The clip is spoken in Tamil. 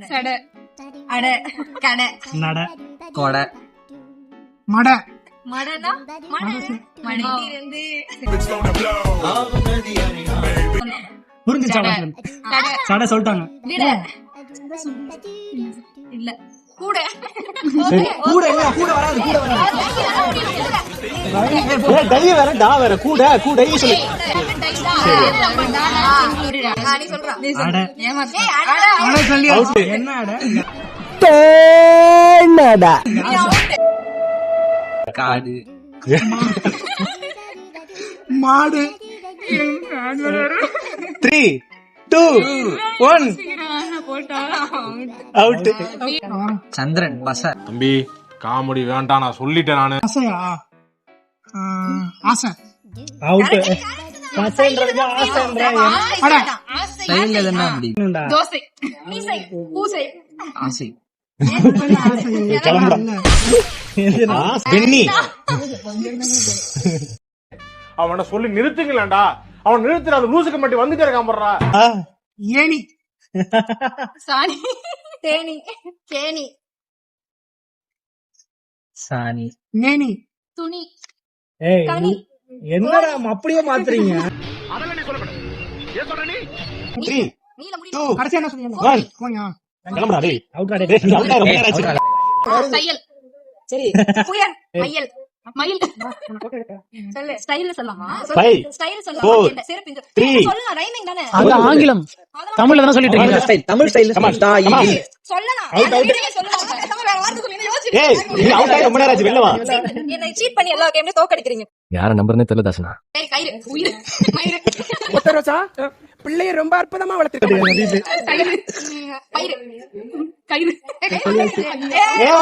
சடை அட கடை நட கொடை மட மடனா மடை வந்து புரிஞ்சுச்சா? கடை சடை சொல்லிட்டாங்க. விட இல்ல கூட கூட இல்ல, கூட வராது, கூட வராது. டை வேற டா வேற கூட கூட சொல்லு. அட அட சொல்லியாச்சு. என்ன அட? தேனடா காடு மாடு 3 2 1 அவுட். சந்திரன் பச தம்பி காமெடி வேண்டாம், நான் சொல்லிட்டேன் நானு. ஆசையா? ஆசை அவுட். பசன்றதுக்கு ஆசைன்ற அட டைம்ல என்ன அப்படி தோசை மீசை பூசை ஆசை கிளம்புடா. பெண்ணி அவனை சொல்லி நிறுத்துங்களேன்டா. அவன் நிறுத்துற அந்த லூசுக்கு மட்டும் வந்துட்டே இருக்கான் போடுறா. ஏனி சாணி தேனி கேணி சாணி நேனி துணி ஏய் கனி என்னடா அப்படியே மாத்துறீங்க? 3 நீல முடி 2 கடைசி என்ன சொன்னீங்க? 1 போங்க. கிளம்புடா டேய். அவுட் டேய். ரொம்ப நேரம் ஆச்சு. தையல் சரி புயல் மயில் மயில் சொல்லு ஸ்டைல் சொல்லலாமா? Five, ஸ்டைல் 4, சொல்லலாமா? சிறப்பு 3 சொல்லலாம் ரைமிங் தானே அது ஆங்கிலம். தமிழ்ல தான சொல்லிட்டு இருக்கீங்க. தமிழ் ஸ்டைல் சொல்லலாம் Out, out. நீங்க சொல்லலாம் நம்ம வேற வார்த்தை சொல்லி யோசிச்சு ஏய் நீ அவுட் ஆயி ரொம்ப நேரம் ஆச்சு. வெளில வா. என்னை சீட் பண்ணி எல்லா கேம்லயும் தோக்கடிக்கிறீங்க. யார நம்பர்னே தெரியல தாசனா. சரி கயிறு உயிர் மயிறு ஒத்தரோசா பிள்ளைய ரொம்ப அற்புதமா வளர்த்துட்டு கயிறு பயிறு கயிறு ஏய்